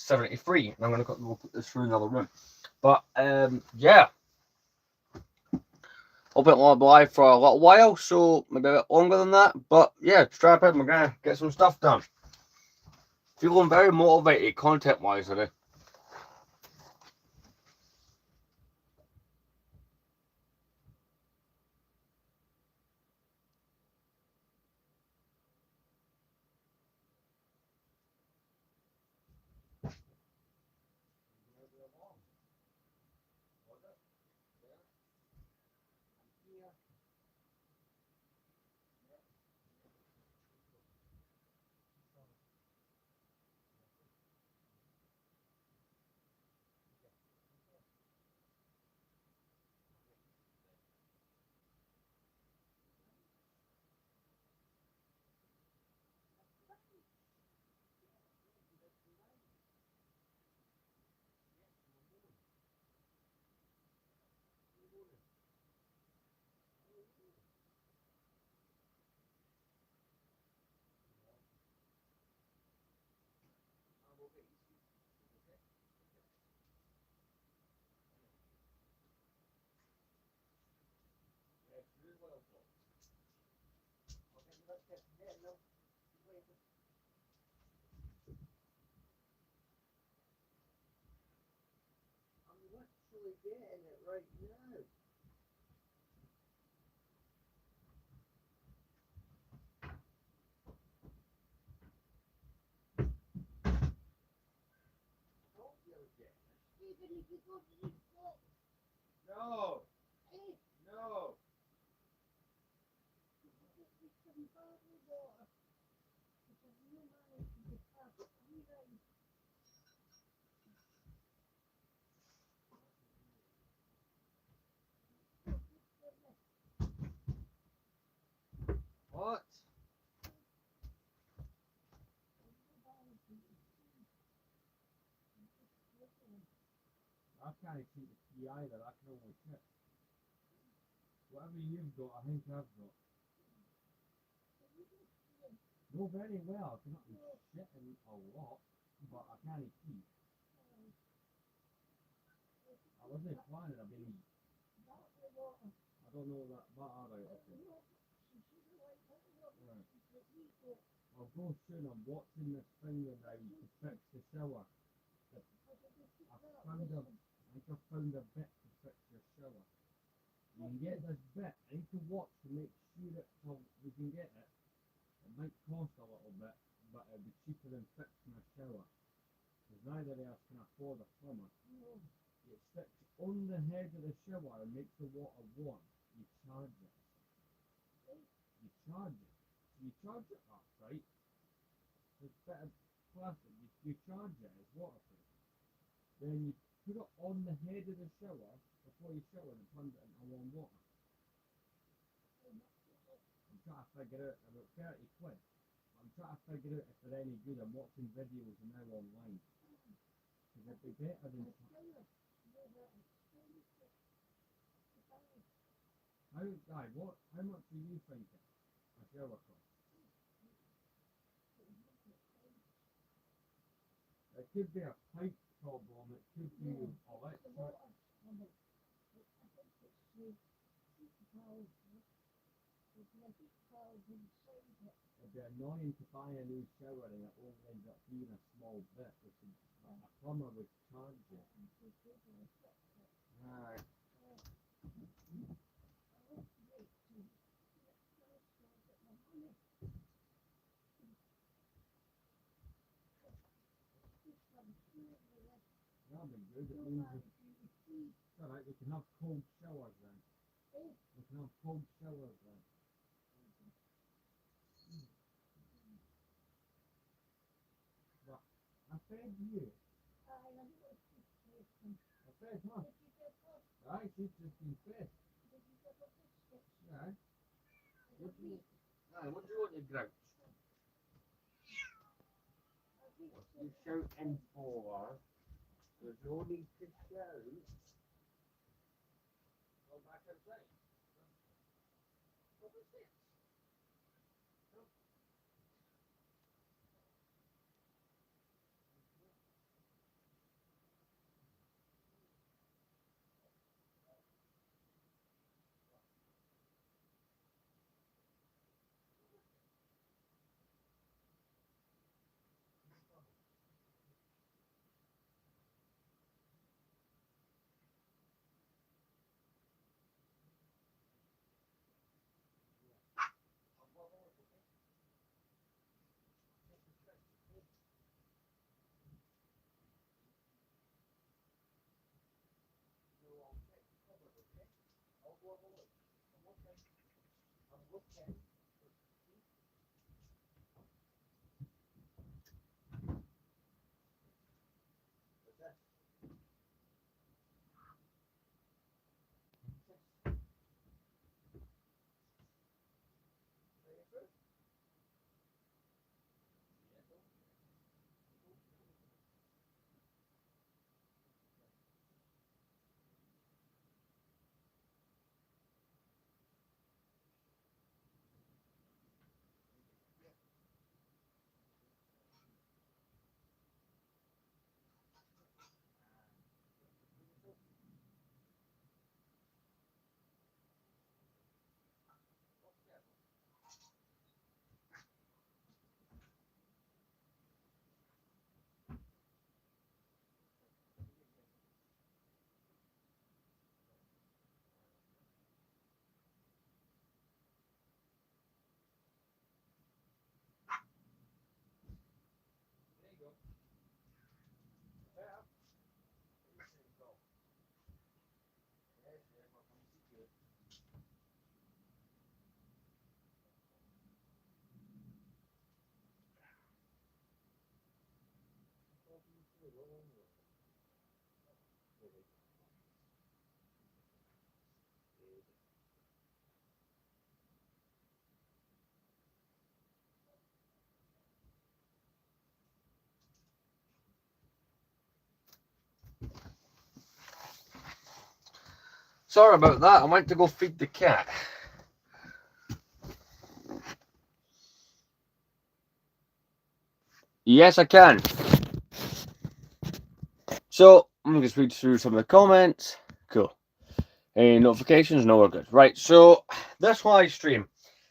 73, and I'm gonna we'll put this through another room. But yeah, I've been live for a little while, so maybe a bit longer than that. But yeah, strap in, we're gonna get some stuff done. Feeling very motivated content-wise today. Getting it right now. No, no. What? I can't see the key either. I can only check. Whatever you've got, I think I've got. No, very well. I cannot be shitting a lot, but I can't see. I wasn't planning on being. I don't know that. Alright, okay. Right. I'll go soon. I'm watching this thing now to fix the shower. I think I found a bit to fix your shower. You can get this bit. I need to watch to make sure that we can get it. It might cost a little bit, but it'll be cheaper than fixing a shower. Because neither of us can afford a plumber. It sticks on the head of the shower and makes the water warm. You charge it. You charge it. So you charge it up, right? It's a bit of plastic. You charge it. It's waterproof. Then you put it on the head of the shower before you shower and plunge it into warm water. I'm trying to figure out about 30 quid. I'm trying to figure out if they're any good. I'm watching videos now online. Because it'd be better than. How much do you think a shower costs? It could be a pipe problem. It could be electric. It'd be annoying to buy a new shower and it only ends up being a small bit. A plumber would charge you. Right. That'll be good. It means it's alright. We can have cold showers then. We can have cold showers then. But I fed you. I fed her. Right, she's just been fed. Right. What do you want, you grouch? What are you shouting for? There's no need to shout. Go back outside. What was this? Sorry about that. I went to go feed the cat. Yes, I can. So, I'm going to just read through some of the comments. Cool. Any notifications? No, we're good. Right, so this live stream,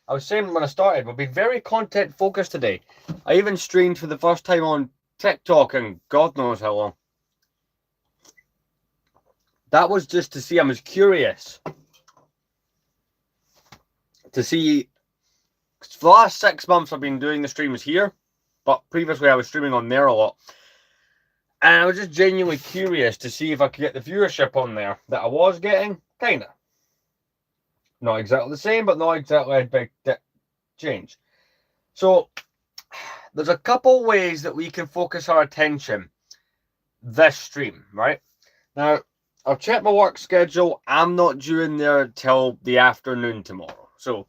I was saying when I started, we'll be very content focused today. I even streamed for the first time on TikTok and God knows how long. That was just to see, I was curious to see, for the last 6 months I've been doing the streams here, but previously I was streaming on there a lot. And I was just genuinely curious to see if I could get the viewership on there that I was getting. Kinda. Not exactly the same, but not exactly a big change. So, there's a couple ways that we can focus our attention this stream, right? Now, I've checked my work schedule. I'm not due in there till the afternoon tomorrow. So,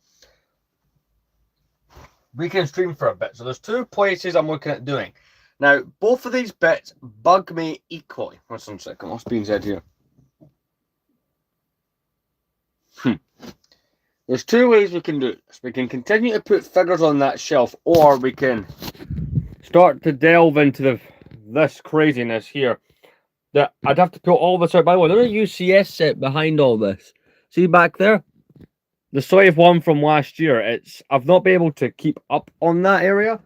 we can stream for a bit. So, there's 2 places I'm looking at doing. Now, both of these bits bug me equally. What's one second? What's being said here? There's 2 ways we can do this. We can continue to put figures on that shelf, or we can start to delve into this craziness here. That I'd have to put all this out. By the way, there's a UCS set behind all this. See back there? The Slave one from last year. I've not been able to keep up on that area,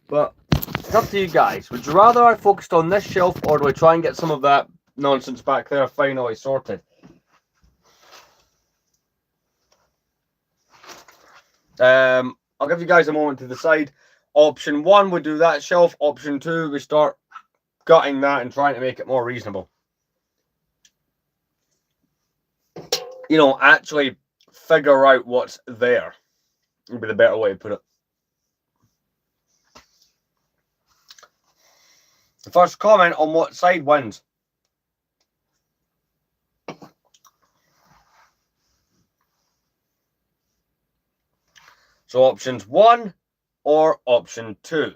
but it's up to you guys. Would you rather I focused on this shelf, or do I try and get some of that nonsense back there finally sorted? I'll give you guys a moment to decide. Option 1, we do that shelf. Option 2, we start gutting that and trying to make it more reasonable. You know, actually figure out what's there would be the better way to put it. The first comment on what side wins. So options 1 or option 2.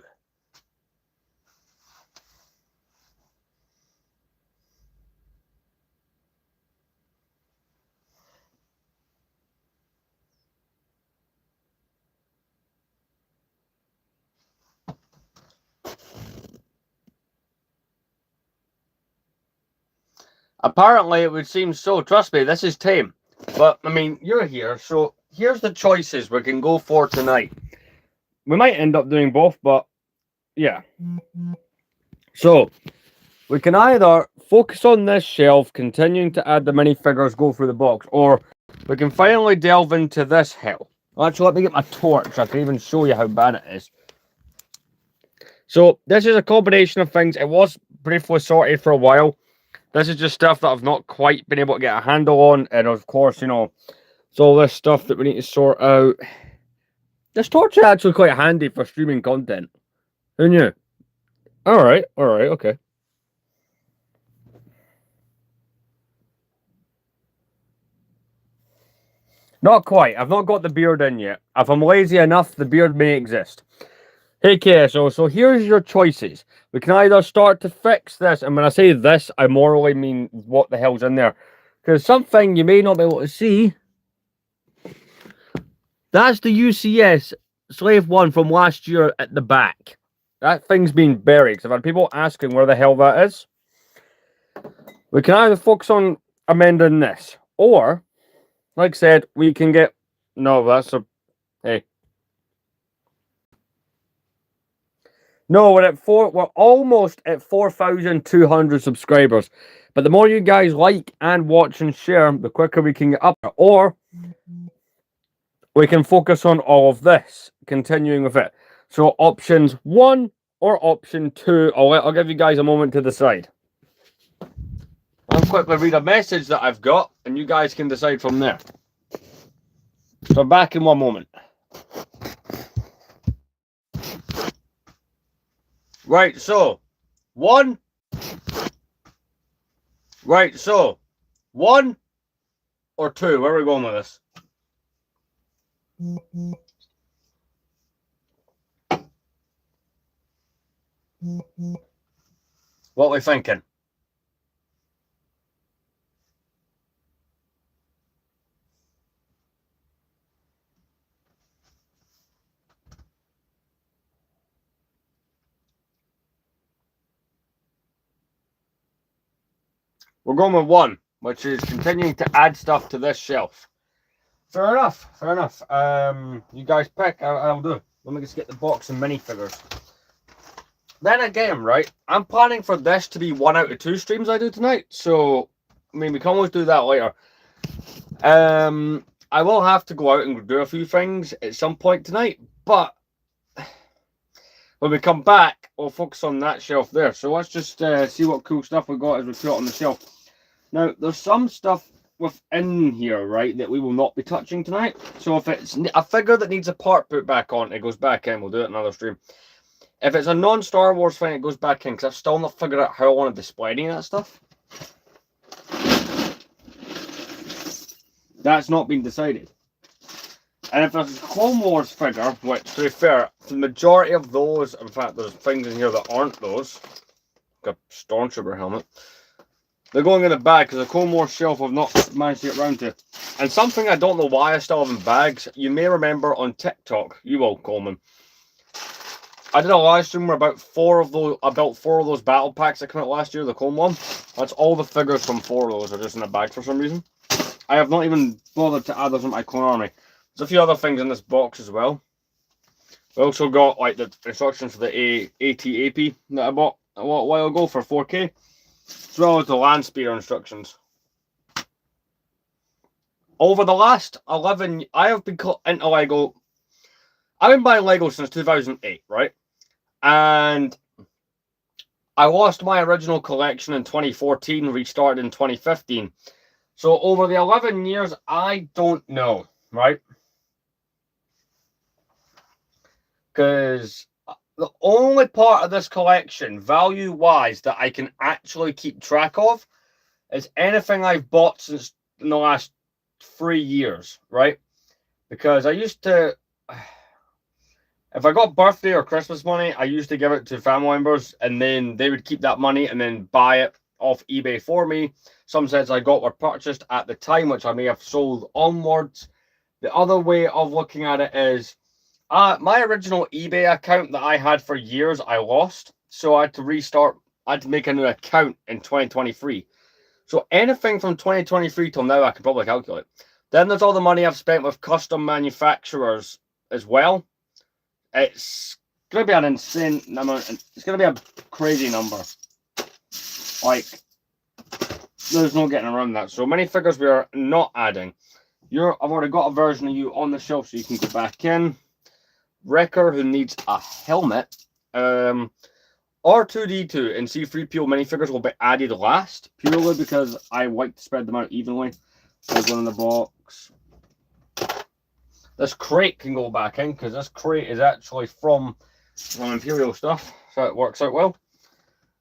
Apparently it would seem so. Trust me, this is tame. But, I mean, you're here, so here's the choices we can go for tonight. We might end up doing both, but yeah. So, we can either focus on this shelf, continuing to add the minifigures, go through the box, or we can finally delve into this hell. Actually, let me get my torch. I can even show you how bad it is. So, this is a combination of things. It was briefly sorted for a while. This is just stuff that I've not quite been able to get a handle on. And of course, you know, It's all this stuff that we need to sort out. This torch is actually quite handy for streaming content. Who knew? Alright, okay. Not quite. I've not got the beard in yet. If I'm lazy enough, the beard may exist. Hey KSO, so here's your choices. We can either start to fix this, and when I say this, I morally mean what the hell's in there. Because something you may not be able to see. That's the UCS Slave 1 from last year at the back. That thing's been buried, because I've had people asking where the hell that is. We can either focus on amending this, or, like I said, we can get... No, that's a... Hey. No, we're almost at 4,200 subscribers. But the more you guys like and watch and share, the quicker we can get up there. Or we can focus on all of this, continuing with it. So options 1 or option 2. I'll give you guys a moment to decide. I'll quickly read a message that I've got, and you guys can decide from there. So back in one moment. Right, so 1. Right, so 1 or 2. Where are we going with this? What are we thinking? We're going with 1, which is continuing to add stuff to this shelf. Fair enough, fair enough. You guys pick, I'll do. Let me just get the box and minifigures. Then again, right, I'm planning for this to be 1 out of 2 streams I do tonight. So, I mean, we can always do that later. I will have to go out and do a few things at some point tonight. But, when we come back, we'll focus on that shelf there. So let's just see what cool stuff we got as we put it on the shelf. Now, there's some stuff within here, right, that we will not be touching tonight. So if it's a figure that needs a part put back on, it goes back in. We'll do it in another stream. If it's a non-Star Wars thing, it goes back in, because I've still not figured out how I want to display any of that stuff. That's not been decided. And if there's a Clone Wars figure, which, to be fair, the majority of those, in fact, there's things in here that aren't those, like a Stormtrooper helmet, they're going in the bag, because the Clone Wars shelf I've not managed to get around to. And something I don't know why I still have in bags, you may remember on TikTok, you will, Coleman, I did a live stream where about 4 of those battle packs that came out last year, the Clone one. That's all the figures from 4 of those are just in a bag for some reason. I have not even bothered to add those in my Clone Army. There's a few other things in this box as well. We also got like the instructions for the AT-AP that I bought a while ago for 4K, as well as the land speeder instructions. Over the last 11, I have been into Lego. I've been buying Lego since 2008, right? And I lost my original collection in 2014, restarted in 2015. So over the 11 years, I don't know, right? Because the only part of this collection, value-wise, that I can actually keep track of is anything I've bought since in the last 3 years, right? Because I used to... If I got birthday or Christmas money, I used to give it to family members, and then they would keep that money and then buy it off eBay for me. Some sets I got were purchased at the time, which I may have sold onwards. The other way of looking at it is, my original eBay account that I had for years, I lost. So I had to restart, I had to make a new account in 2023. So anything from 2023 till now, I could probably calculate. Then there's all the money I've spent with custom manufacturers as well. It's going to be an insane amount. It's going to be a crazy number. Like, there's no getting around that. So many figures we are not adding. I've already got a version of you on the shelf, so you can go back in. Wrecker, who needs a helmet. R2-D2 and C-3PO minifigures will be added last, purely because I like to spread them out evenly. There's one in the box. This crate can go back in because this crate is actually from Imperial stuff, so it works out well.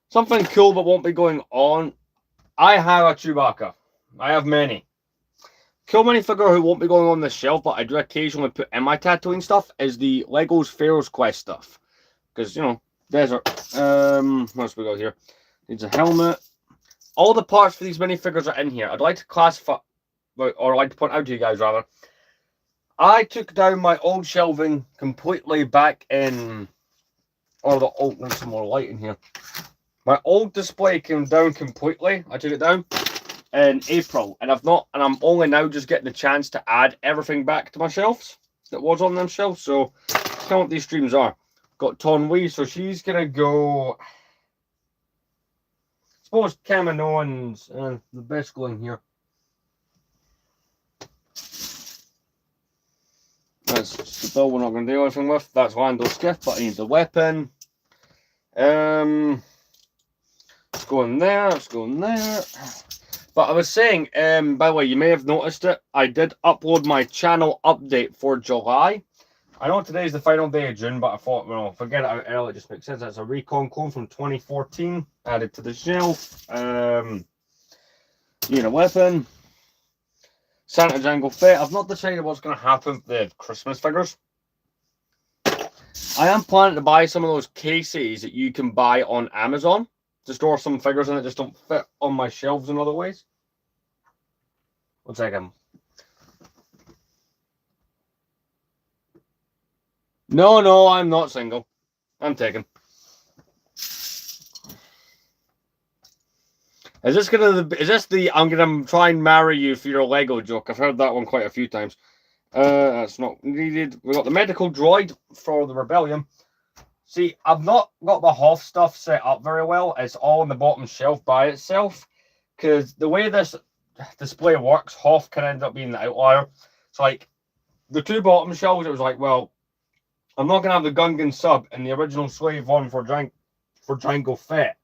Something cool that won't be going on. I have a Chewbacca. I have many. Cool minifigure who won't be going on this shelf, but I do occasionally put in my Tatooine stuff, is the Legos Pharaoh's Quest stuff. Because, you know, desert. What else we got here? Needs a helmet. All the parts for these minifigures are in here. I'd like to classify, or I'd like to point out to you guys rather, I took down my old shelving completely back in, or the old, there's some more light in here. My old display came down completely. I took it down in April, and I'm only now just getting the chance to add everything back to my shelves that was on them shelves. So that's what these streams are. Got Ton Wee, so she's gonna go. I suppose Kaminoans the best going here. That's the bill we're not going to do anything with. That's Lando's gift, but I need the weapon. Let's go in there. Let's go in there. But I was saying, by the way, you may have noticed it. I did upload my channel update for July. I know today's the final day of June, but I thought, well, if I get it out early, it just makes sense. That's a Recon clone from 2014 added to the shelf. Need a weapon. Santa Jango Fett. I've not decided what's going to happen with the Christmas figures. I am planning to buy some of those cases that you can buy on Amazon to store some figures in that just don't fit on my shelves in other ways. 1 second. No, I'm not single. I'm taken. Is this the I'm gonna try and marry you for your Lego joke? I've heard that one quite a few times. That's not needed. We got the medical droid for the rebellion. See, I've not got the Hoth stuff set up very well. It's all on the bottom shelf by itself. Because the way this display works, Hoth can end up being the outlier. It's like the two bottom shelves, it was like, well, I'm not gonna have the Gungan sub and the original slave one for Jango Fett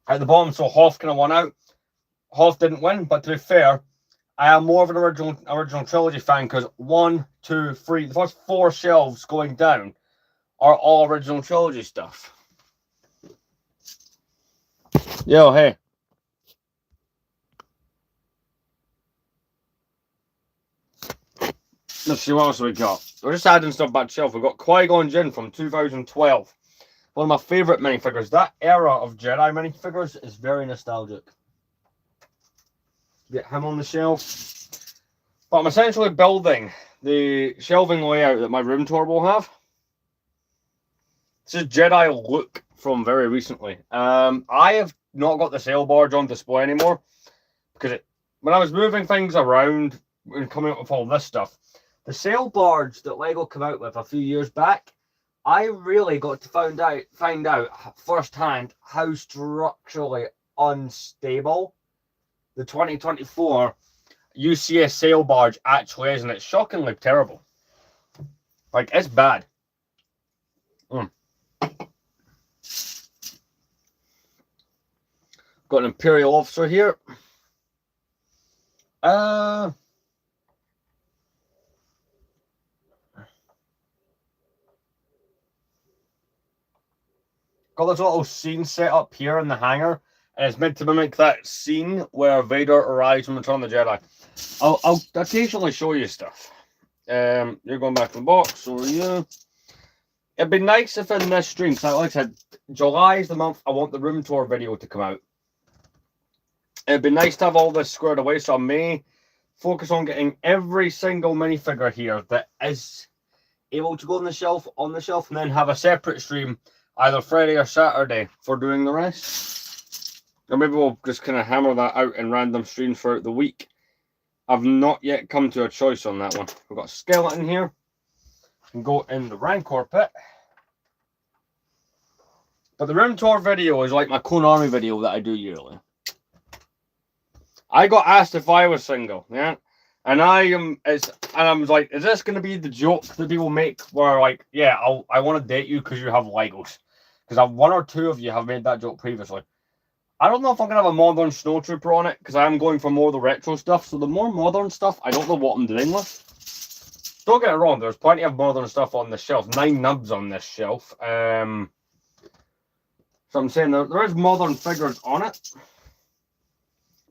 at the bottom, so Hoth kind of won out. Hoth didn't win, but to be fair, I am more of an original trilogy fan because 1, 2, 3, the first 4 shelves going down are all original trilogy stuff. Yo, hey. Let's see what else we got. We're just adding stuff back to shelf. We've got Qui-Gon Jinn from 2012. One of my favourite minifigures. That era of Jedi minifigures is very nostalgic. Get him on the shelf. But I'm essentially building the shelving layout that my room tour will have. This is Jedi Luke from very recently. I have not got the sail barge on display anymore because when I was moving things around and coming up with all this stuff, the sail barge that Lego came out with a few years back, I really got to find out firsthand how structurally unstable the 2024 UCS sail barge actually is, and it's shockingly terrible. Like, it's bad. Got an Imperial officer here. Got this little scene set up here in the hangar, and it's meant to mimic that scene where Vader arrives in Return of the Jedi. I'll occasionally show you stuff. You're going back to the box, so are you? It'd be nice if in this stream, so like I said, July is the month I want the room tour video to come out. It'd be nice to have all this squared away, so I may focus on getting every single minifigure here that is able to go on the shelf, and then have a separate stream either Friday or Saturday for doing the rest. Or maybe we'll just kind of hammer that out in random streams throughout the week. I've not yet come to a choice on that one. We've got a skeleton here. Can go in the Rancor pit. But the room tour video is like my Clone Army video that I do yearly. I got asked if I was single, yeah? And I was like, is this going to be the joke that people make where like, yeah, I want to date you because you have Legos? Because one or two of you have made that joke previously. I don't know if I'm going to have a modern snowtrooper on it because I am going for more of the retro stuff. So the more modern stuff, I don't know what I'm doing with. don't get it wrong, there's plenty of modern stuff on this shelf. 9 nubs on this shelf. So I'm saying there is modern figures on it,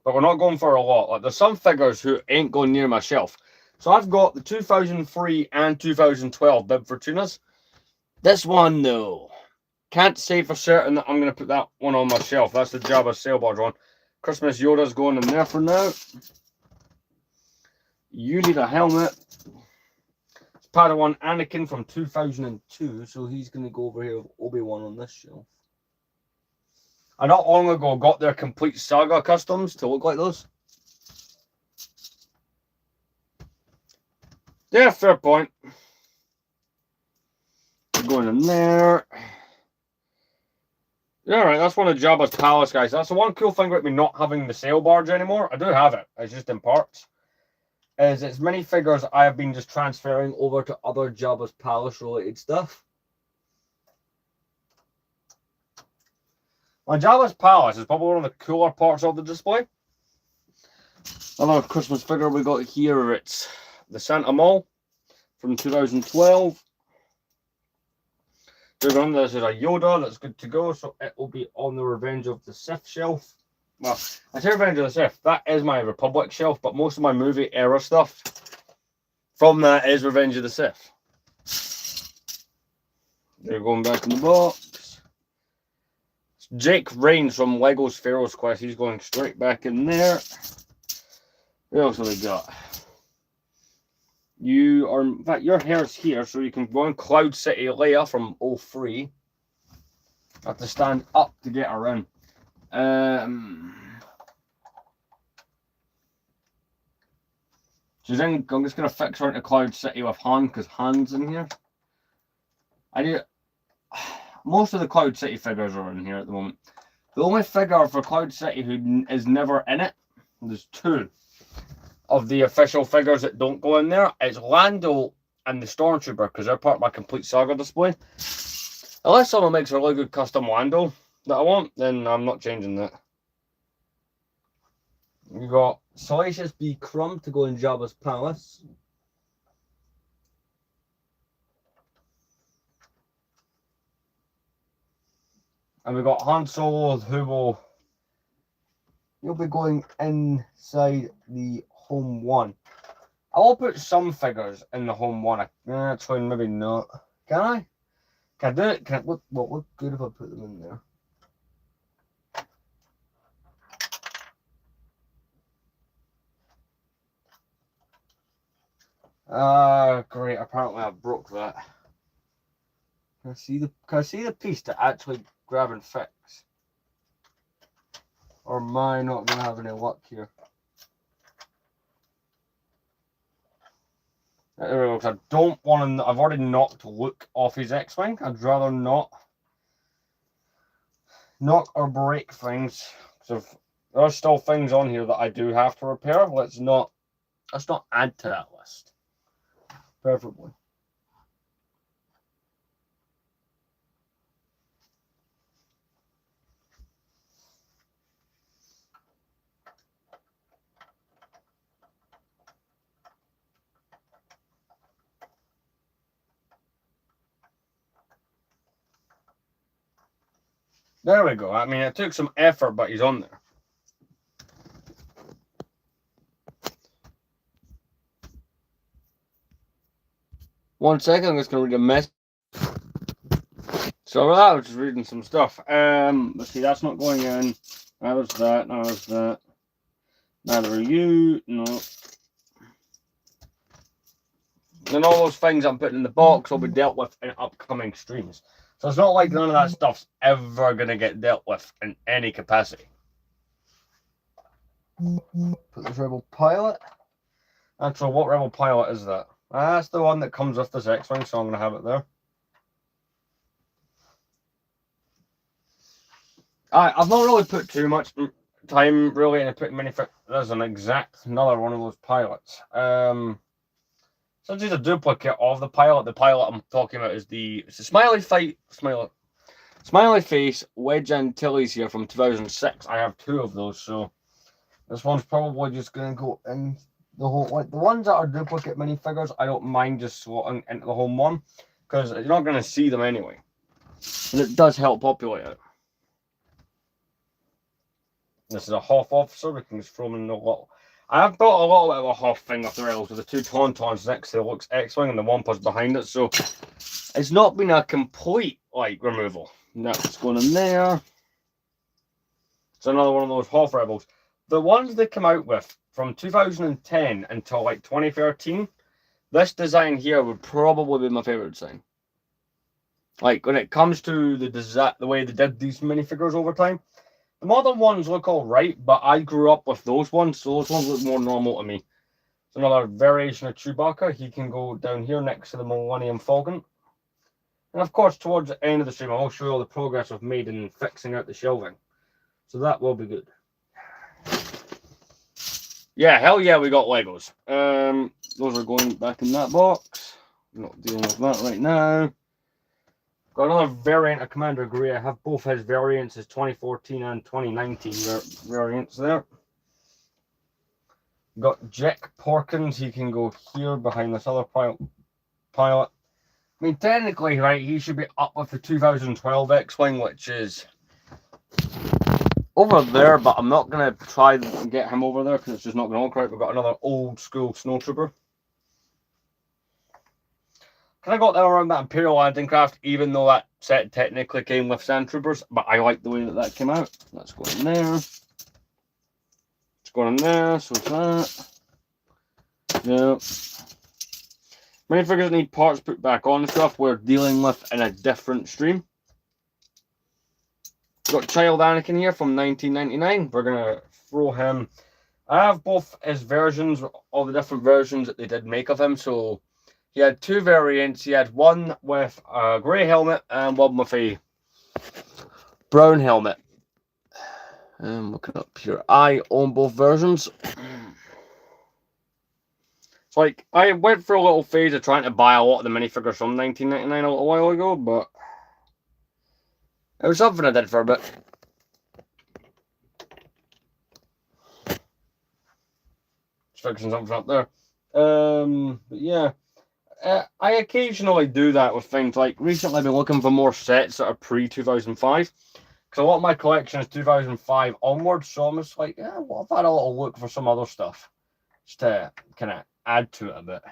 but we're not going for a lot. Like, there's some figures who ain't going near my shelf. So I've got the 2003 and 2012 Bib Fortunas. This one, though, can't say for certain that I'm going to put that one on my shelf. That's the Jabba Sailbarge one. Christmas Yoda's going in there for now. You need a helmet. It's Padawan Anakin from 2002, so he's going to go over here with Obi-Wan on this shelf. I not long ago got their complete Saga customs to look like those. Yeah, fair point. Going in there. Yeah, right, that's one of Jabba's palace, guys. That's the one cool thing about me not having the sail barge anymore. I do have it. It's just in parts. Is it's many figures I have been just transferring over to other Jabba's palace related stuff. My Jabba's palace is probably one of the cooler parts of the display. Another Christmas figure we got here, it's the Santa Maul from 2012. This is a Yoda that's good to go, so it will be on the Revenge of the Sith shelf. Well, I say Revenge of the Sith, that is my Republic shelf, but most of my movie era stuff from that is Revenge of the Sith. They're going back in the box. It's Jake Rains from Lego's Pharaoh's Quest. He's going straight back in there. What else have we got? You are, in fact, your hair's here, so you can go on Cloud City Leia from 03. Have to stand up to get her in. She's in. I'm just gonna fix her into Cloud City with Han, because Han's in here. Most of the Cloud City figures are in here at the moment. The only figure for Cloud City who is never in it, there's 2 of the official figures that don't go in there. It's Lando and the Stormtrooper, because they're part of my complete Saga display. Unless someone makes a really good custom Lando that I want, then I'm not changing that. You got Salacious B. Crumb to go in Jabba's palace. And we got Han Solo, who you'll be going inside the Home 1. I will put some figures in the Home 1. Actually, maybe not. Can I? Can I do it? Can I, what would good if I put them in there? Great. Apparently I broke that. Can I see the piece to actually grab and fix? Or am I not gonna have any luck here? There we go. I don't want to. I've already knocked Luke off his X-Wing. I'd rather not knock or break things. So there are still things on here that I do have to repair. Let's not add to that list. Preferably. There we go. I mean, it took some effort, but he's on there. One second, I'm just going to read a message. So I was just reading some stuff. Let's see, that's not going in. Neither's that, neither's that. Neither are you, no. And all those things I'm putting in the box will be dealt with in upcoming streams. So it's not like none of that stuff's ever going to get dealt with in any capacity. Put this Rebel Pilot. Actually, what Rebel Pilot is that? That's the one that comes with this X-Wing, so I'm going to have it there. I've not really put too much time really into putting many. There's another one of those pilots. So it's just a duplicate of the pilot. The pilot I'm talking about is it's a smiley face Wedge Antilles here from 2006. I have 2 of those, so this one's probably just going to go in the whole, like the ones that are duplicate minifigures, I don't mind just slotting into the home one because you're not going to see them anyway. And it does help populate it. This is a Hoth officer. We can just throw them in the lot. I've got a little bit of a Hoth thing up the rails with the two Tauntauns next to the Lux X-Wing and the Wampas behind it, so it's not been a complete like removal. That's going in there. It's another one of those Hoth Rebels. The ones they come out with from 2010 until like 2013, this design here would probably be my favorite design. Like when it comes to the way they did these minifigures over time, the modern ones look all right, but I grew up with those ones, so those ones look more normal to me. It's another variation of Chewbacca. He can go down here next to the Millennium Falcon. And of course, towards the end of the stream, I'll show you all the progress I've made in fixing out the shelving. So that will be good. Yeah, hell yeah, we got Legos. Those are going back in that box. I'm not dealing with that right now. Got another variant of Commander Grey. I have both his variants, his 2014 and 2019 variants there. Got Jack Porkins. He can go here behind this other pilot. I mean, technically, right, he should be up with the 2012 X-Wing, which is over there, but I'm not going to try and get him over there because it's just not going to look right. We've got another old school Snowtrooper. Kind of got that around that Imperial Landing Craft, even though that set technically came with Sandtroopers, but I like the way that that came out. That's going in there. It's going in there, so it's that. Yeah. Minifigures need parts put back on stuff we're dealing with in a different stream. Got Child Anakin here from 1999. We're going to throw him. I have both his versions, all the different versions that they did make of him, so he had two variants. He had one with a grey helmet and one with a brown helmet. I'm looking up here. I own both versions. It's like, I went through a little phase of trying to buy a lot of the minifigures from 1999 a little while ago, but it was something I did for a bit. Just fixing something up there. But yeah. I occasionally do that with things like recently I've been looking for more sets that are pre-2005 because a lot of my collection is 2005 onwards, so I'm just like, yeah, well, I've had a little look for some other stuff just to kind of add to it a bit.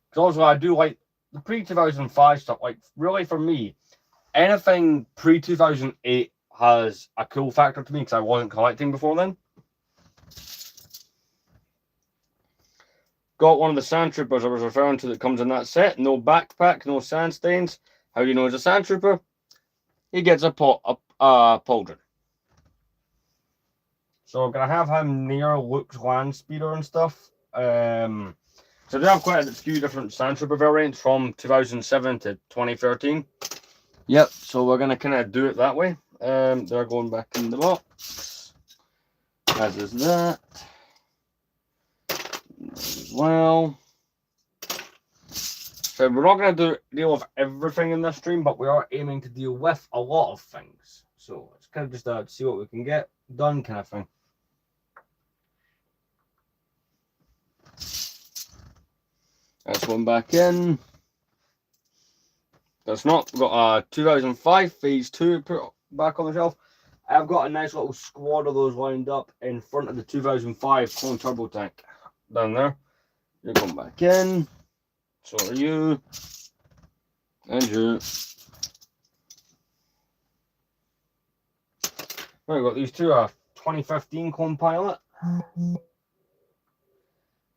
Because also I do like the pre-2005 stuff. Like really for me, anything pre-2008 has a cool factor to me because I wasn't collecting before then. Got one of the Sandtroopers I was referring to that comes in that set. No backpack, no sand stains. How do you know he's a Sandtrooper? He gets a pauldron. So I'm going to have him near Luke's land speeder and stuff. So they have quite a few different Sandtrooper variants from 2007 to 2013. Yep, so we're going to kind of do it that way. They're going back in the box. As is that. As well. So we're not going to deal with everything in this stream, but we are aiming to deal with a lot of things. So it's kind of just to see what we can get done kind of thing. That's one back in. That's not. We've got a 2005 Phase 2 put back on the shelf. I've got a nice little squad of those lined up in front of the 2005 Clone Turbo Tank. Down there. You're going back in. So are you. And you. Right, we've got these two 2015 Clone Pilot.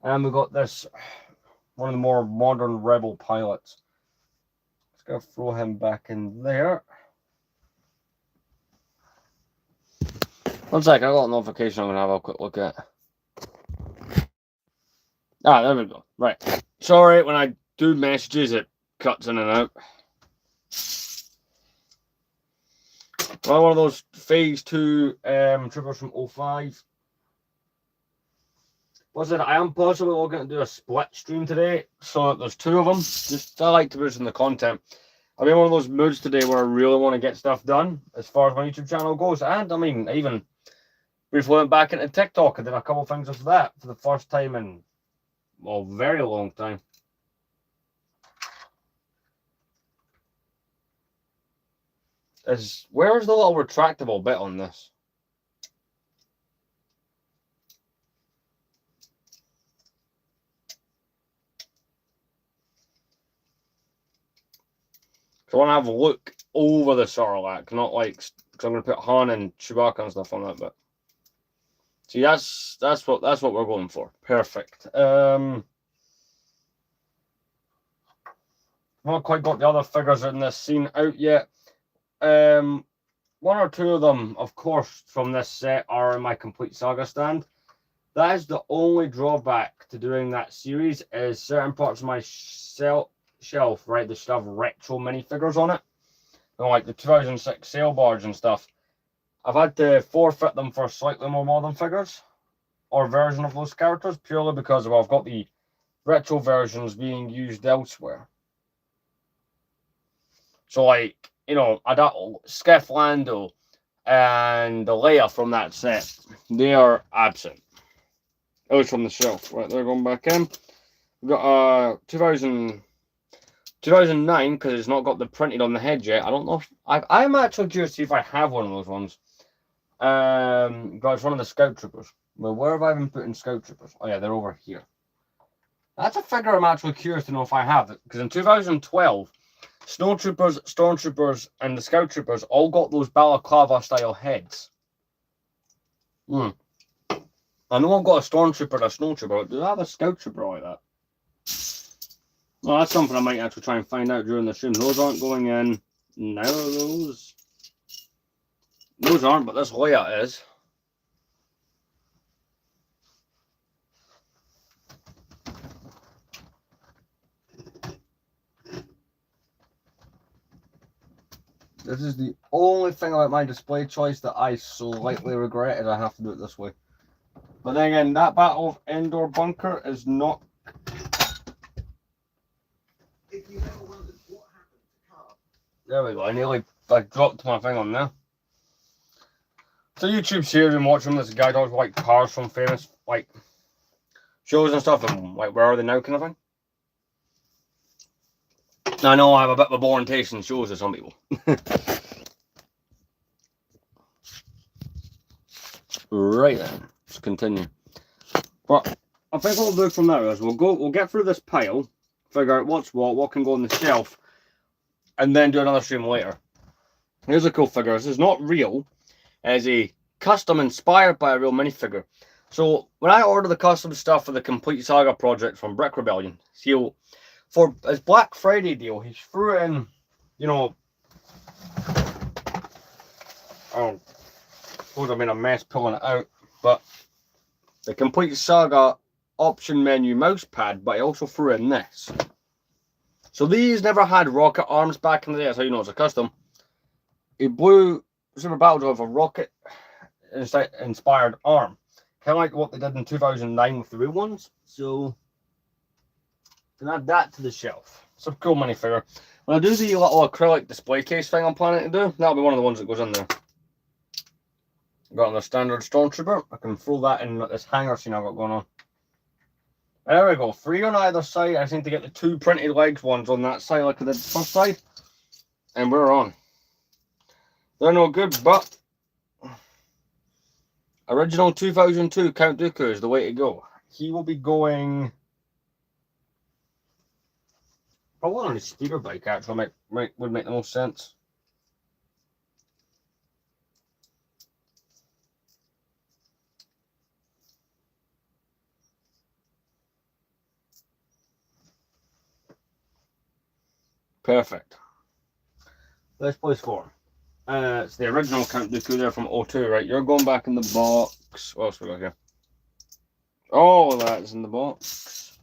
And we've got this, one of the more modern Rebel pilots. Just going to throw him back in there. One sec, I got a notification I'm going to have a quick look at. Ah, there we go. Right. Sorry, when I do messages, it cuts in and out. Well, one of those Phase 2 troopers from 05. What's it? I am possibly looking to do a split stream today, so there's two of them. Just I like to put in the content. I'm in one of those moods today where I really want to get stuff done as far as my YouTube channel goes, and I mean, even briefly went back into TikTok and did a couple things with that for the first time in, well, very long time. Where's the little retractable bit on this? I want to have a look over the Sarlacc, not like, because I'm going to put Han and Chewbacca and stuff on that bit. See, that's what we're going for. Perfect. I've not quite got the other figures in this scene out yet. One or two of them, of course, from this set are in my Complete Saga stand. That is the only drawback to doing that series, is certain parts of my shelf, right, they should have retro minifigures on it. Like the 2006 sail barge and stuff. I've had to forfeit them for slightly more modern figures or version of those characters, purely because, well, I've got the retro versions being used elsewhere. So, like, you know, Skiff Lando and the Leia from that set, they are absent. At least from the shelf. Right, they're going back in. We've got 2009, because it's not got the printed on the head yet. I don't know if I'm actually curious to see if I have one of those ones. It's one of the Scout Troopers. Well, where have I been putting Scout Troopers? Oh yeah, they're over here. That's a figure I'm actually curious to know if I have it, because in 2012, Snowtroopers, Stormtroopers, and the Scout Troopers all got those balaclava style heads. I know I've got a Stormtrooper and a Snowtrooper, but do I have a Scout Trooper like that? Well, that's something I might actually try and find out during the stream. Those aren't going in. Neither of those. Those aren't, but this Leia is. This is the only thing about my display choice that I slightly regret, is I have to do it this way. But then again, that Battle of Endor bunker is not. If you ever wondered what happened to cars. There we go. I dropped my thing on there. So YouTube series and watching this guy talks like cars from famous like shows and stuff, and like where are they now kind of thing. I know I have a bit of a boring taste in shows to some people. Right then, let's continue. But I think what we'll do from there is we'll get through this pile, figure out what's what can go on the shelf, and then do another stream later. Here's a cool figure. This is not real. It's a custom inspired by a real minifigure. So when I ordered the custom stuff for the Complete Saga project from Brick Rebellion, for his Black Friday deal, he threw in, you know, I suppose I made a mess pulling it out, but the Complete Saga option menu mouse pad, but he also threw in this. So these never had rocket arms back in the day. That's how you know it's a custom. A blue Super Battle Drive, a rocket inspired arm, kind of like what they did in 2009 with the real ones. So can add that to the shelf. It's a cool minifigure. When I do the little acrylic display case thing I'm planning to do, that'll be one of the ones that goes in there. Got the standard Stormtrooper. I can throw that in this hanger scene I've got going on. There we go. 3 on either side. I just need to get the 2 printed legs ones on that side like I did the first side. And we're on. They're no good, but original 2002 Count Dooku is the way to go. He will be going probably on his speeder bike, actually, would make the most sense. Perfect. Let's place 4. It's the original Count Dooku there from 02, right? You're going back in the box. What else we got here? All of that's in the box.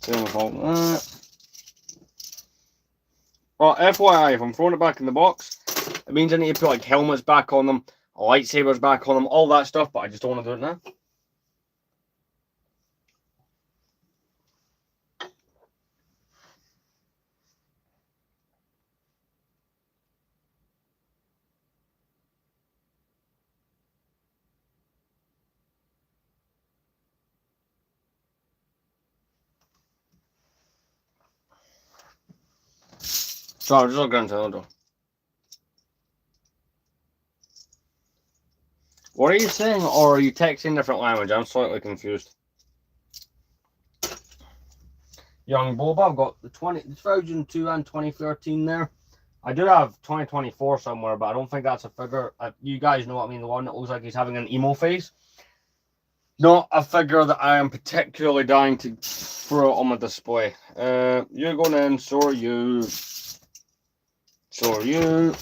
Same with all that. Well, FYI, if I'm throwing it back in the box, it means I need to put like helmets back on them, lightsabers back on them, all that stuff, but I just don't want to do it now. So I'm just looking into the door. What are you saying, or are you texting different language? I'm slightly confused. Young Boba, I've got the 2002 and 2013 there. I do have 2024 somewhere, but I don't think that's a figure. You guys know what I mean, the one that looks like he's having an emo face. Not a figure that I am particularly dying to throw on my display. You're going in, so are you. So are you.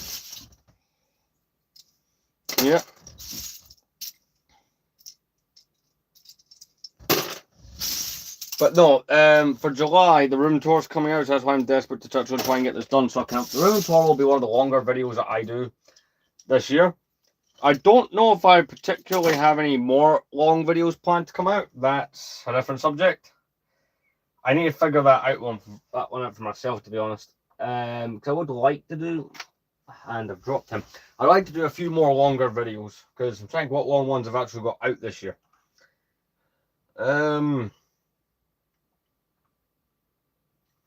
Yeah. But no, for July, the room tour's coming out, so that's why I'm desperate to try and get this done. So I can. The room tour will be one of the longer videos that I do this year. I don't know if I particularly have any more long videos planned to come out. That's a different subject. I need to figure that one out for myself, to be honest. Because I would like to do, and I've dropped him. I'd like to do a few more longer videos because I'm trying what long ones I've actually got out this year.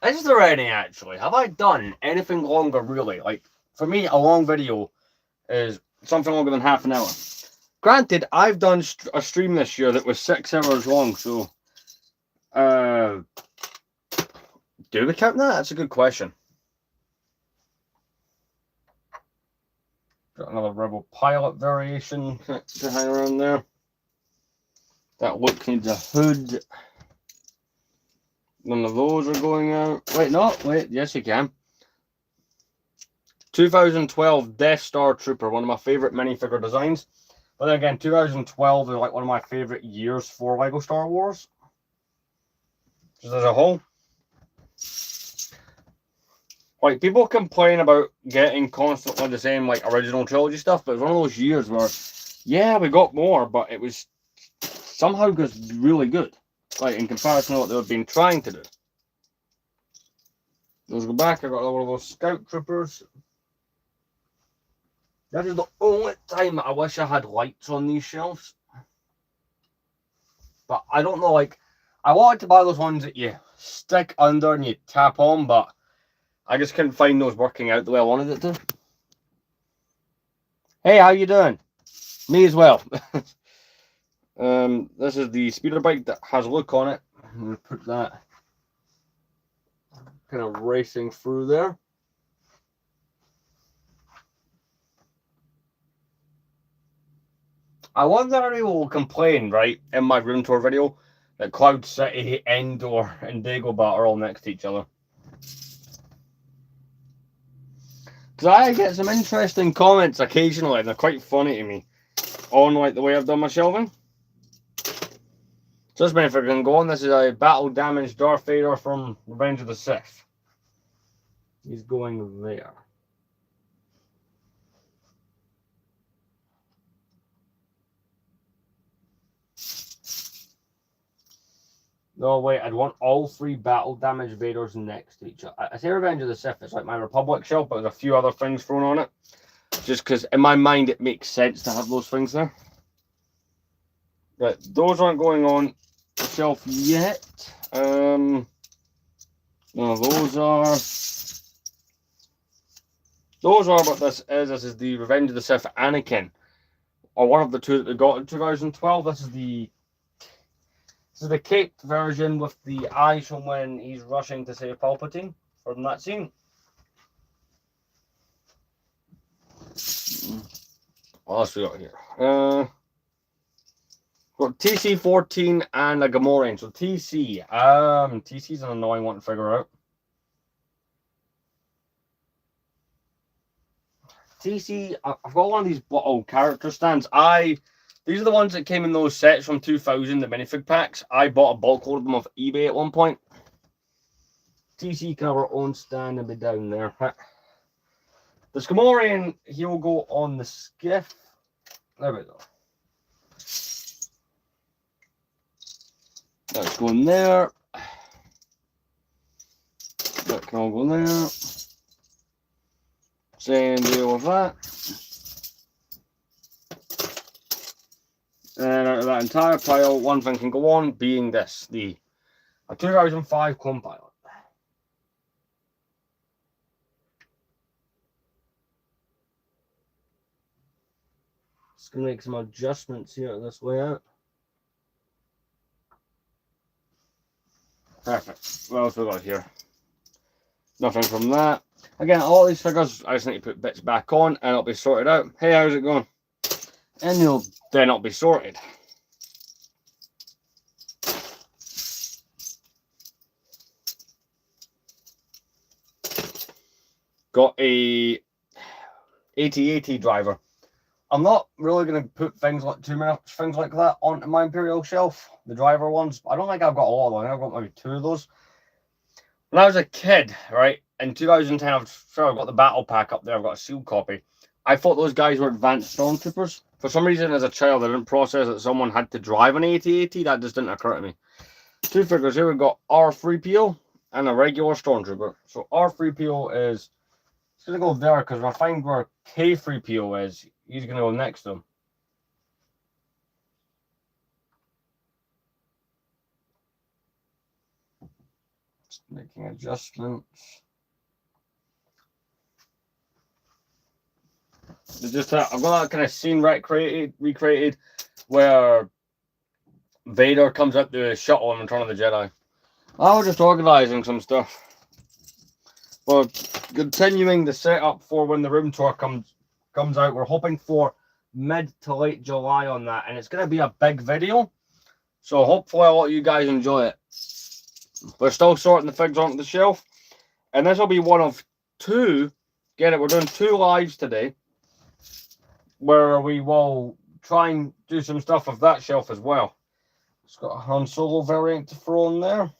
Is there any actually? Have I done anything longer really? Like for me, a long video is something longer than half an hour. Granted, I've done a stream this year that was 6 hours long, so do we count that? That's a good question. Got another Rebel Pilot variation to hang around there. That look needs a hood. None of those are going out. Wait, no, wait, yes you can. 2012 Death Star Trooper, one of my favourite minifigure designs. But then again, 2012 is like one of my favourite years for LEGO Star Wars. Just as a whole. Like, people complain about getting constantly the same, like, original trilogy stuff, but it was one of those years where, yeah, we got more, but it was somehow just really good. Like, in comparison to what they've been trying to do. Those go back, I got one of those Scout Troopers. That is the only time I wish I had lights on these shelves. But I don't know, like, I wanted to buy those ones that you stick under and you tap on, but I just couldn't find those working out the way I wanted it to. Hey, how you doing? Me as well. This is the speeder bike that has a look on it. I'm going to put that kind of racing through there. I wonder if anyone will complain, right, in my room tour video, that Cloud City, Endor, and Dagobah are all next to each other. Because I get some interesting comments occasionally, and they're quite funny to me, on like the way I've done my shelving. So this minifigure can go on. This is a battle-damaged Darth Vader from Revenge of the Sith. He's going there. No, wait, I'd want all 3 battle-damaged Vaders next to each other. I say Revenge of the Sith, it's like my Republic shelf, but there's a few other things thrown on it. Just because, in my mind, it makes sense to have those things there. But those aren't going on the shelf yet. No, those are, but this is the Revenge of the Sith Anakin. Or one of the 2 that they got in 2012. This is the caped version with the eyes from when he's rushing to save Palpatine from that scene. What else we got here? Got TC-14 and a Gamorrean. So TC. TC's an annoying one to figure out. TC, I've got one of these old character stands. These are the ones that came in those sets from 2000, the minifig packs. I bought a bulk load of them off eBay at one point. TC can have our own stand and be down there. The Gamorrean, he will go on the skiff. There we go. That's going there. That can all go there. Same deal with that. And out of that entire pile, one thing can go on, being this, a 2005 Clone Pilot. Just gonna make some adjustments here on this way out. Perfect. What else we got here? Nothing from that. Again, all these figures, I just need to put bits back on and it'll be sorted out. Hey, how's it going? And then it'll be sorted. Got a 8080 driver. I'm not really going to put too many things like that onto my Imperial shelf, the driver ones. I don't think I've got a lot of them. I've got maybe 2 of those. When I was a kid, right, in 2010, I've got the battle pack up there. I've got a sealed copy. I thought those guys were advanced stormtroopers. For some reason, as a child, I didn't process that someone had to drive an 8080. That just didn't occur to me. 2 figures here. We've got R3PO and a regular stormtrooper. So R3PO is... It's going to go there because if I find where K3PO is, he's going to go next to him. Just making adjustments. I've got that kind of scene recreated where Vader comes up to shuttle in Return of the Jedi. I was just organising some stuff. Well, continuing the setup for when the room tour comes out, we're hoping for mid to late July on that, and it's going to be a big video, so hopefully I'll let you guys enjoy it. We're still sorting the figs onto the shelf, and this will be one of 2. Get it? We're doing 2 lives today, where we will try and do some stuff with that shelf as well. It's got a Han Solo variant to throw in there.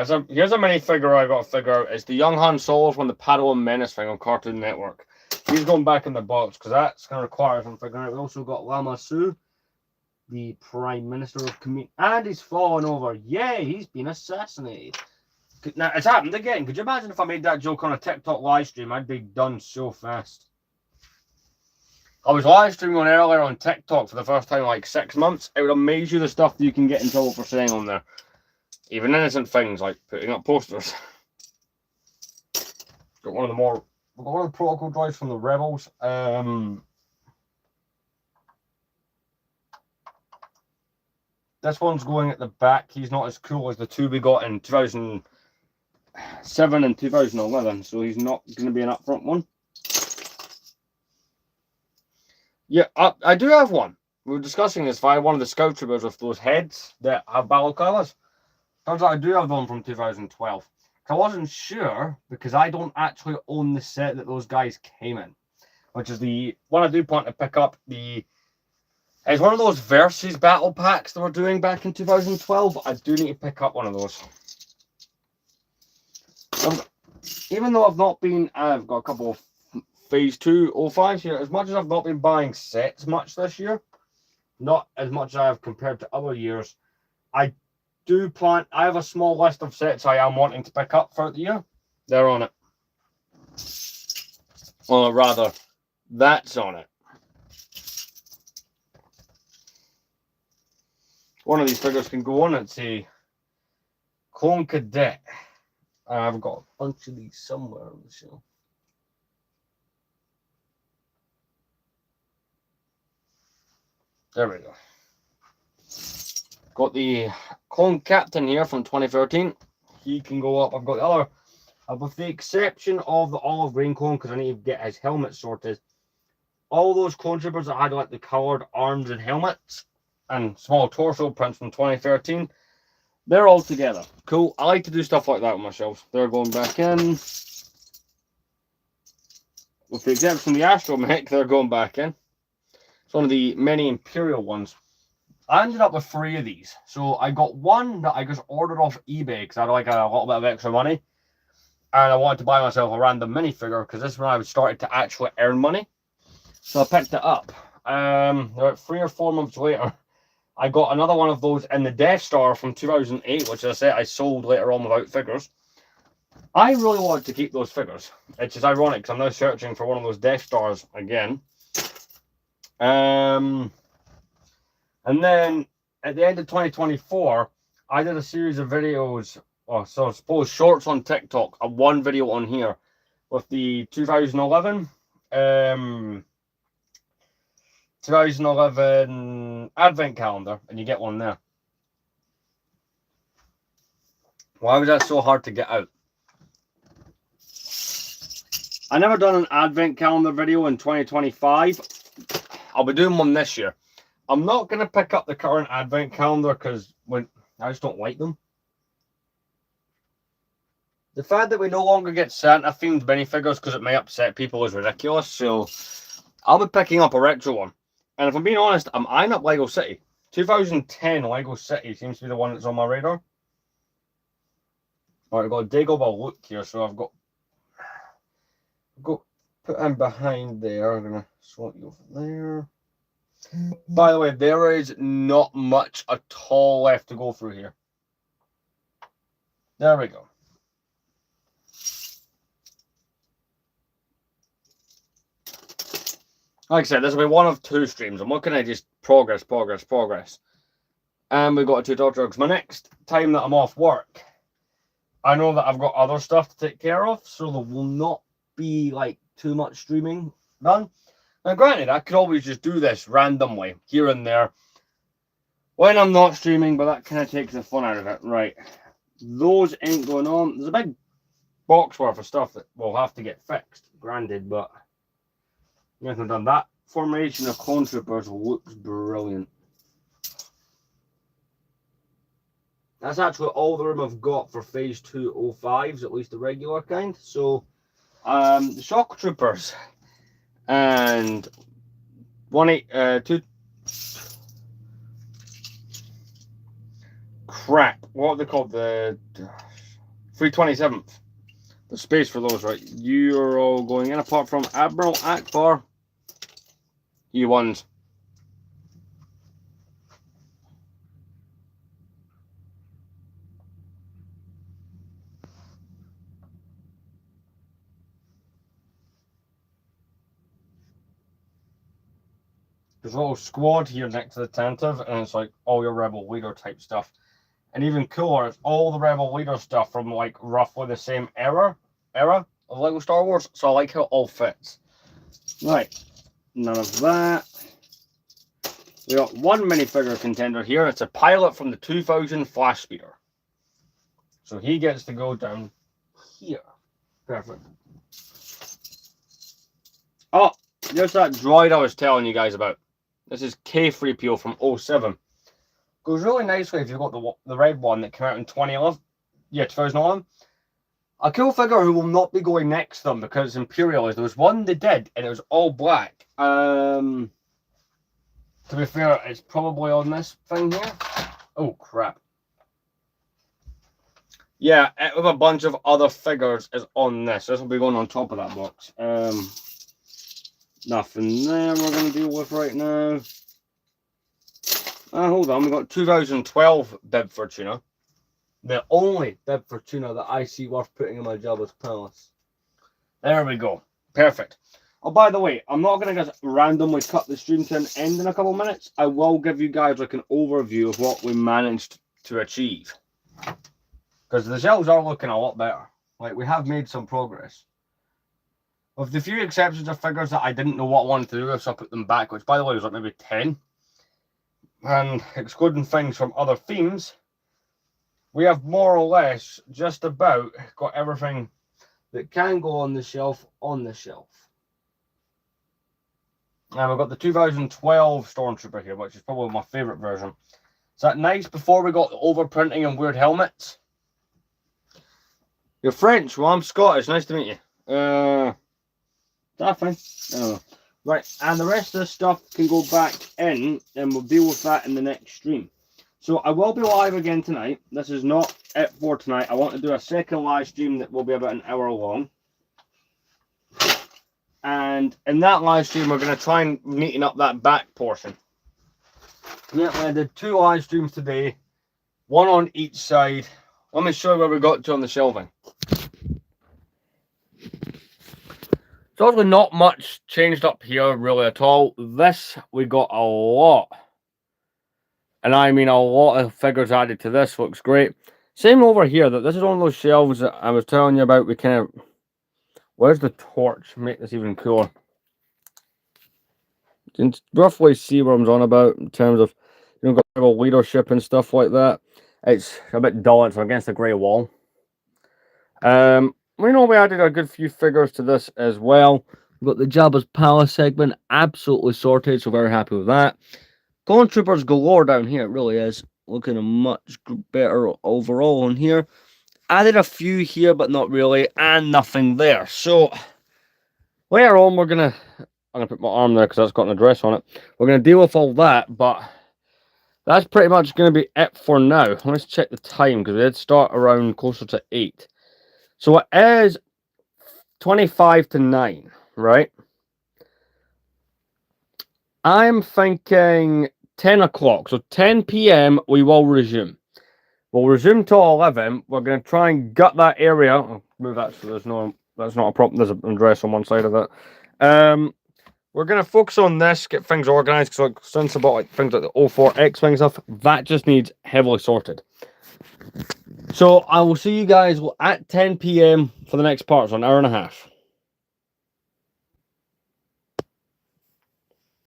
So here's a mini figure I've got to figure out. It's the young Han Solo from the Padawan Menace thing on Cartoon Network. He's going back in the box because that's going to require some figuring out. We also got Lama Su, the Prime Minister of Kamino, and he's fallen over. Yay, he's been assassinated. Now, it's happened again. Could you imagine if I made that joke on a TikTok live stream? I'd be done so fast. I was live streaming on earlier on TikTok for the first time in like 6 months. It would amaze you the stuff that you can get in trouble for saying on there. Even innocent things like putting up posters. Got one of the protocol droids from the Rebels. This one's going at the back. He's not as cool as the 2 we got in 2007 and 2011, so he's not going to be an upfront one. Yeah, I do have one. We were discussing this via one of the Scout Troopers with those heads that have balaclavas. Turns out I do have one from 2012. I wasn't sure because I don't actually own the set that those guys came in, which is the one I do plan to pick up. It's one of those Versus battle packs that we're doing back in 2012. I do need to pick up one of those. Even though I've got a couple of Phase 2 05s here, as much as I've not been buying sets much this year, not as much as I have compared to other years, I have a small list of sets I am wanting to pick up throughout the year. They're on it. Or rather, that's on it. One of these figures can go on and say Clone Cadet. I've got a bunch of these somewhere on the shelf. There we go. Got the Clone Captain here from 2013. He can go up. I've got the other, with the exception of the olive green clone, because I need to get his helmet sorted. All those clone troopers that had like the coloured arms and helmets and small torso prints from 2013, they're all together. Cool. I like to do stuff like that with my shelves. They're going back in. With the exception of the Astromech, they're going back in. It's one of the many Imperial ones. I ended up with 3 of these. So I got one that I just ordered off eBay because I had like a little bit of extra money. And I wanted to buy myself a random minifigure because this is when I started to actually earn money. So I picked it up. About 3 or 4 months later, I got another one of those in the Death Star from 2008, which I said I sold later on without figures. I really wanted to keep those figures. It's just ironic because I'm now searching for one of those Death Stars again. And then at the end of 2024, I did a series of videos so I suppose shorts on TikTok, and one video on here with the 2011 advent calendar, and you get one there. Why was that so hard to get out? I never done an advent calendar video in 2025. I'll be doing one this year. I'm not going to pick up the current advent calendar because I just don't like them. The fact that we no longer get Santa-themed minifigures because it may upset people is ridiculous. So I'll be picking up a retro one. And if I'm being honest, I'm eyeing up Lego City. 2010 Lego City seems to be the one that's on my radar. Alright, I've got a Dagobah look here, so I've got put him behind there. I'm gonna swap you over there. By the way, there is not much at all left to go through here. There we go. Like I said, this will be one of two streams. I'm looking at just progress. And we've got 2 dog drugs. My next time that I'm off work, I know that I've got other stuff to take care of, so there will not be like too much streaming done. Now granted, I could always just do this randomly here and there when I'm not streaming, but that kind of takes the fun out of it. Right, those ain't going on. There's a big box worth of stuff that will have to get fixed, granted, but you guys have done that. Formation of clone troopers looks brilliant. That's actually all the room I've got for phase 2 05s, at least the regular kind. So the shock troopers and 2 crap, what are they called? The 327th. The space for those, right? You're all going in apart from Admiral Akbar. You ones. There's a little squad here next to the Tantive, and it's like all your rebel leader type stuff. And even cooler, it's all the rebel leader stuff from like roughly the same era of Lego Star Wars. So I like how it all fits. Right, none of that. We got one minifigure contender here. It's a pilot from the 2000 Flash Speeder. So he gets to go down here. Perfect. Oh, there's that droid I was telling you guys about. This is K3PO from 07. Goes really nicely if you've got the red one that came out in 2011. Yeah, 2011. A cool figure who will not be going next to them because it's Imperial is there was one they did and it was all black. To be fair, it's probably on this thing here. Oh crap. Yeah, with a bunch of other figures is on this. This will be going on top of that box. Nothing there we're going to deal with right now. Hold on, we've got 2012 Bib Fortuna. The only Bib Fortuna that I see worth putting in my Jabba's Palace. There we go. Perfect. Oh, by the way, I'm not going to just randomly cut the stream to an end in a couple of minutes. I will give you guys like an overview of what we managed to achieve. Because the shelves are looking a lot better. Like, we have made some progress. With the few exceptions of figures that I didn't know what I wanted to do with, so I put them back, which, by the way, was like maybe 10. And excluding things from other themes, we have more or less just about got everything that can go on the shelf on the shelf. And we've got the 2012 Stormtrooper here, which is probably my favourite version. Is that nice before we got the overprinting and weird helmets? You're French, well I'm Scottish, nice to meet you. That's fine. I don't know. Right, and the rest of the stuff can go back in, and we'll deal with that in the next stream. So I will be live again tonight. This is not it for tonight. I want to do a second live stream that will be about an hour long. And in that live stream, we're going to try and neaten up that back portion. Yeah, I did 2 live streams today. 1 on each side. Let me show you where we got to on the shelving. So obviously not much changed up here really at all. This, we got a lot. And I mean a lot of figures added to this. Looks great. Same over here. That this is one of those shelves that I was telling you about. We kind of... Where's the torch? Make this even cooler. You can roughly see what I'm on about in terms of, you know, got leadership and stuff like that. It's a bit dull. It's against the grey wall. We know we added a good few figures to this as well. We've got the Jabba's Palace segment absolutely sorted, so very happy with that. Clone Troopers galore down here. It really is looking much better overall on here. Added a few here, but not really, and nothing there. So later on, I'm gonna put my arm there because that's got an address on it. We're gonna deal with all that, but that's pretty much gonna be it for now. Let's check the time because we did start around closer to 8. So it is 25 to 9, right? I'm thinking 10 o'clock. So 10 p.m. we will resume. We'll resume till 11. We're going to try and gut that area. I'll move that so that's not a problem. There's an address on one side of it. We're going to focus on this, get things organized. Because like, since about like things like the 04 X-Wing stuff, that just needs heavily sorted. So I will see you guys at 10 p.m. for the next part, so an hour and a half.